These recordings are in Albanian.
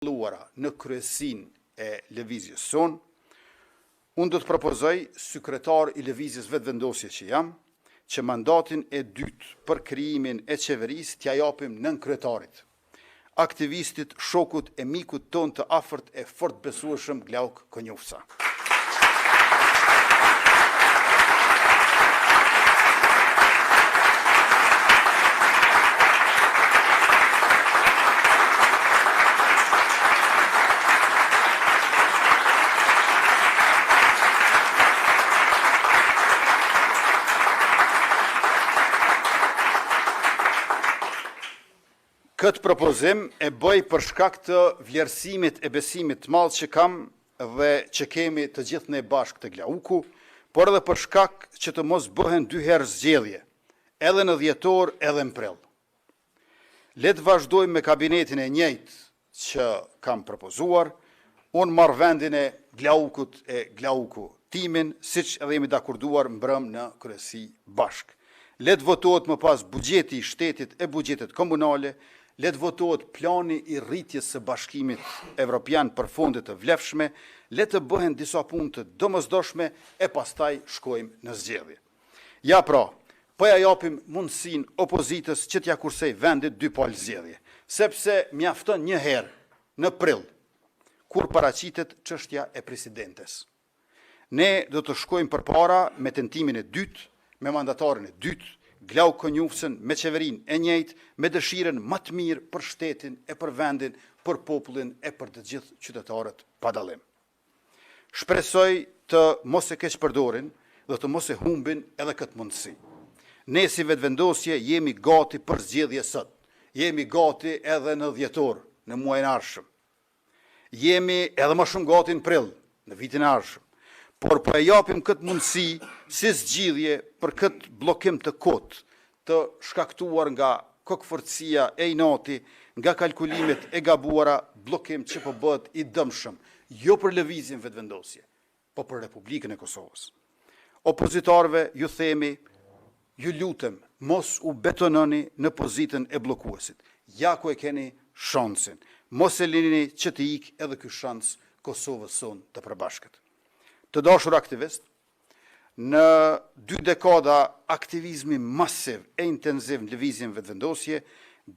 luara në kryesin e lëvizjes son, unë do të propozoj sekretar i lëvizjes vetëvendosje që jam, që mandatin e dytë për krijimin e qeverisë t'ja japim nën kryetarit, aktivistit, shokut e mikut ton të afërt e fort besueshëm Glauk Konjufsa. Këtë propozim e bëj për shkak të vlerësimit e besimit të madh që kam dhe që kemi të gjithë ne bashkë të Glauku, por edhe për shkak që të mos bëhen dy herë zgjedhje, edhe në dhjetor edhe në prill. Le të vazhdojmë me kabinetin e njëjtë që kam propozuar, unë marr vendin e Glaukut e Glauku timin, siç edhe jemi dakorduar mbrëm në kryesi bashkë. Le të votohet më pas buxheti i shtetit e buxhetet komunale, le të votohet plani i rritjes së bashkimit evropian për fonde të vlefshme, le të bëhen disa punë të domosdoshme e pastaj shkojmë në zgjedhje. Ja pra, po ja japim mundësinë opozitës që t'ja kursej vendit dy palë zgjedhje, sepse mjafton një herë në prill, kur paraqitet çështja e presidentes. Ne do të shkojmë përpara me tentimin e dytë, me mandatarin e dytë, Glauk Konjufsën, me qeverinë e njëjtë, me dëshirën më të mirë për shtetin e për vendin, për popullin e për të gjithë qytetarët pa dallim. Shpresoj të mos e keq përdorin dhe të mos e humbin edhe këtë mundësi. Ne si vetëvendosje jemi gati për zgjedhje sot. Jemi gati edhe në dhjetor, në muajin e ardhshëm. Jemi edhe më shumë gati në prill, në vitin e ardhshëm. Por po e japim këtë mundësi si zgjidhje për këtë blokim të kotë, të shkaktuar nga kokëforcia e inati, nga kalkulimet e gabuara, blokim që po bëhet i dëmshëm, jo për lëvizjen vetëvendosje, po për Republikën e Kosovës. Opozitarëve ju themi, ju lutem, mos u betononi në pozitën e bllokuesit. Ja ku e keni shansin. Mos e lini që të ikë edhe ky shans Kosovës son të përbashkët. Të dashur aktivist, në 2 dekada aktivizmi masiv e intenziv në lëvizjen vetëvendosje,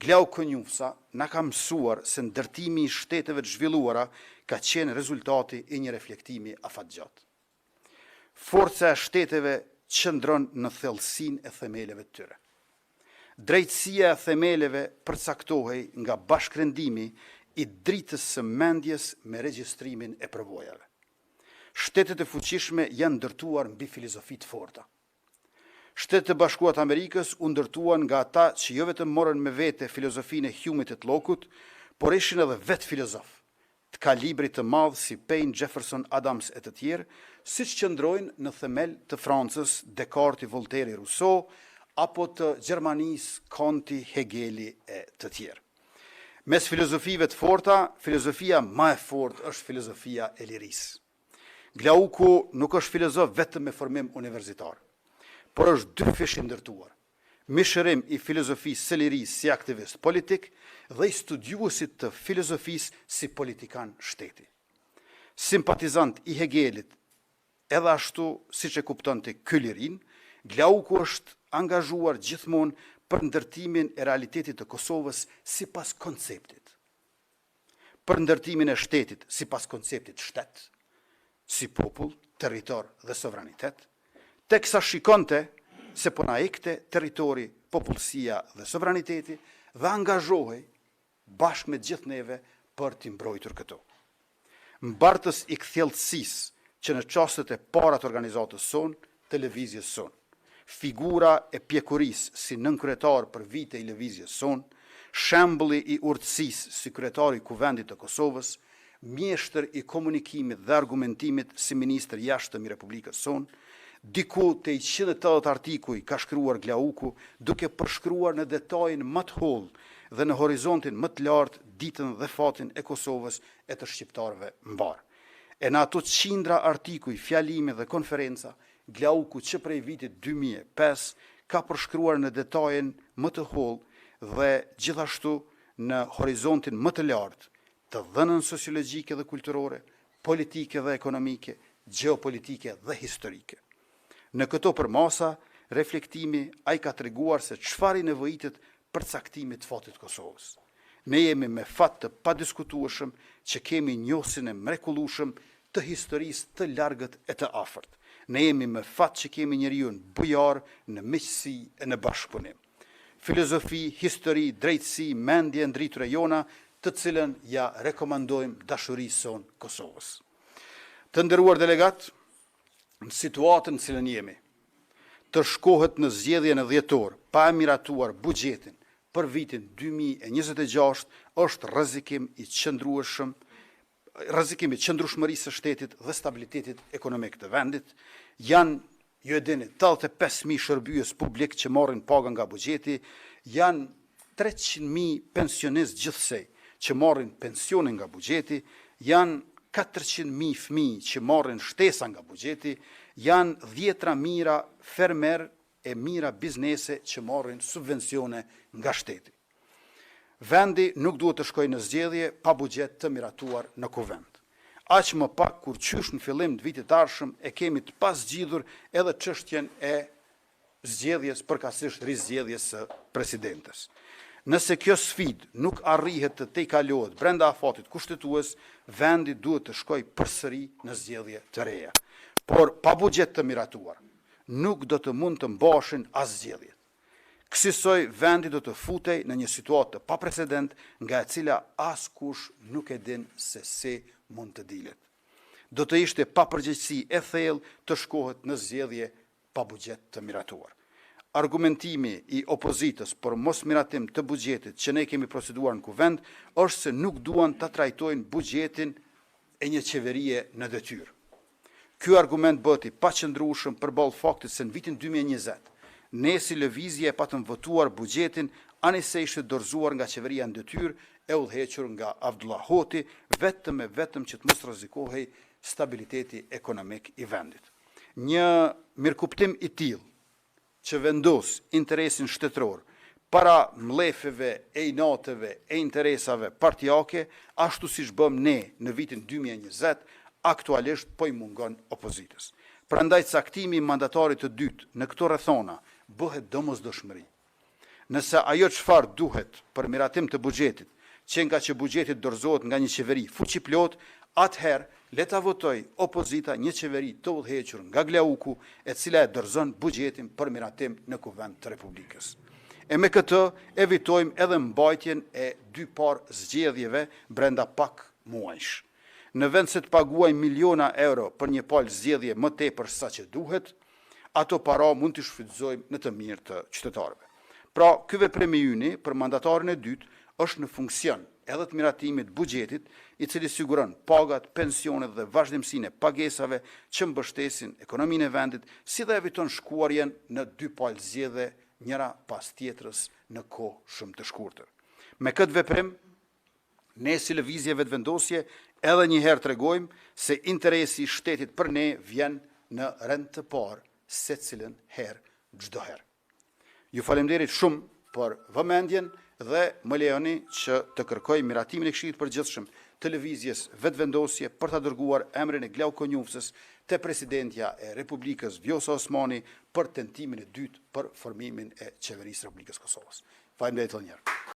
Glauk Konjufsa na ka mësuar se ndërtimi i shteteve të zhvilluara ka qenë rezultati i një reflektimi afatgjatë. Forca e shteteve qëndron në thellësinë e themeleve të tyre. Drejtësia e themeleve përcaktohej nga bashkërendimi i dritës së mendjes me regjistrimin e përvojave. Shtetet e fuqishme janë ndërtuar mbi filozofi të forta. Shtetet e Bashkuara të Amerikës u ndërtuan nga ata që jo vetëm morën me vete filozofinë e Humit të Lockeut, por ishin edhe vetë filozof, të kalibrit të madh si Paine, Jefferson, Adams e të tjerë, siç qëndrojnë në themel të Francës, Descartes, Voltaire, Rousseau, apo të Gjermanisë, Kanti, Hegeli e të tjerë. Mes filozofive të forta, filozofia më e fortë është filozofia e lirisë. Glauku nuk është filozof vetëm me formim universitar, por është dy fish i ndërtuar. Mishërim i filozofisë së lirisë si aktivist politik dhe i studiuesit të filozofisë si politikan shteti. Simpatizant i Hegelit, edhe ashtu siç e kuptonte ky lirin, Glauku është angazhuar gjithmonë për ndërtimin e realitetit të Kosovës sipas konceptit. Për ndërtimin e shtetit sipas konceptit shtet, si popull, territor dhe sovranitet, teksa shikonte se po na ikte territori, popullsia dhe sovraniteti dhe angazhohej bashkë me gjithë neve për t'i mbrojtur këto. Mbartës i kthjellësisë që në çastet e para të organizatës son, të lëvizjes son, figura e pjekurisë si nënkryetar për vite i lëvizjes son, shembulli i urtësisë si kryetari i Kuvendit të Kosovës, mjeshtër i komunikimit dhe argumentimit si ministër jashtëm i Republikës son, diku te 180 artikuj ka shkruar Glauku, duke përshkruar në detajin më të hollë dhe në horizontin më të lartë ditën dhe fatin e Kosovës e të shqiptarëve mbar. E në ato qindra artikuj, fjalime dhe konferenca, Glauku që prej vitit 2005 ka përshkruar në detajin më të hollë dhe gjithashtu në horizontin më të lartë të dhënën sociologjike dhe kulturore, politike dhe ekonomike, geopolitike dhe historike. Në këto përmasa, reflektimi ai ka treguar se çfarë nevojitet për caktimin e fatit Kosovës. Ne jemi me fat të padiskutueshëm që kemi njohësin e mrekullueshëm të historisë të largët e të afërt. Ne jemi me fat që kemi njeriu bujar në miqësi e në bashkëpunim. Filozofi, histori, drejtësi, mendje ndritura jona, të cilën ja rekomandojmë dashurisë son Kosovës. Të nderuar delegat, në situatën në cilën jemi, të shkohet në zgjedhjen e dhjetor, pa e miratuar buxhetin për vitin 2026 është rrezikim i qëndrueshmërisë së shtetit dhe stabilitetit ekonomik të vendit. Janë, ju e dini, 85.000 shërbyes publik që marrin paga nga buxheti, janë 300.000 pensionistë gjithsej që marrin pensione nga buxheti, janë 400.000 fëmijë që marrin shtesa nga buxheti, janë 10 mijëra fermer e mijëra biznese që marrin subvencione nga shteti. Vendi nuk duhet të shkojë në zgjedhje pa buxhet të miratuar në kuvend. Aq më pak kur qysh në fillim të vitit ardhshëm e kemi të pasgjidhur edhe çështjen e zgjedhjes, përkatësisht rizgjedhjes së presidentes. Nëse kjo sfidë nuk arrihet të tejkalohet brenda afatit kushtetues, vendi duhet të shkojë përsëri në zgjedhje të reja. Por pa buxhet të miratuar, nuk do të mund të mbashin as zgjedhjet. Kësaj vendi do të futej në një situatë pa precedent nga e cila askush nuk e din se si mund të dilet. Do të ishte pa përgjegjësi e thellë të shkohet në zgjedhje pa buxhet të miratuar. Argumentimi i opozitës për mos miratim të buxhetit që ne kemi proceduar në kuvend është se nuk duan të trajtojnë buxhetin e një qeverie në detyrë. Ky argument bëhet i paqëndrueshëm përballë faktit se në vitin 2020 ne si lëvizje e patëm votuar buxhetin anëse ishte dorëzuar nga qeveria në detyrë e udhëhequr nga Abdullah Hoti vetëm që të mos rrezikohej stabiliteti ekonomik i vendit. Një mirëkuptim i tillë që vendos interesin shtetëror para mlefeve e inateve e interesave partijake, ashtu siç bëm ne në vitin 2020, aktualisht po i mungon opozitës. Prandaj caktimi i mandatarit të dytë në këto rrethona bëhet domosdoshmëri. Nëse ajo çfarë duhet për miratim të buxhetit, që nga që buxheti dorëzohet nga një qeveri fuqiplot, atëherë le ta votoj opozita një qeveri të udhëhequr nga Glauku, e cila e dorëzon buxhetin për miratim në kuvend të Republikës. E me këtë evitojmë edhe mbajtjen e dy parë zgjedhjeve brenda pak muajsh. Në vend se të paguajmë miliona euro për një palë zgjedhje më tepër sa që duhet, ato para mund të shfrytëzojmë në të mirë të qytetarëve. Pra, ky veprim i yni për mandatarin e dytë është në funksion edhe të miratimit buxhetit, i cili siguron pagat, pensionet dhe vazhdimsinë e pagesave që mbështesin ekonominë e vendit, si dhe eviton shkuarjen në dy palë zgjedhje njëra pas tjetrës në kohë shumë të shkurtër. Me këtë veprim, ne si lëvizje vetëvendosje edhe një herë tregojmë se interesi i shtetit për ne vjen në rend të parë secilën herë çdo herë. Ju falemnderit shumë për vëmendjen dhe më lejoni që të kërkoj miratimin e Këshillit Përgjithshëm të lëvizjes vetëvendosje për ta dërguar emrin e Glauku Konjufsës te presidentja e Republikës Vjosa Osmani për tentimin e dytë për formimin e qeverisë së Republikës Kosovës. Faleminderit edhe një herë.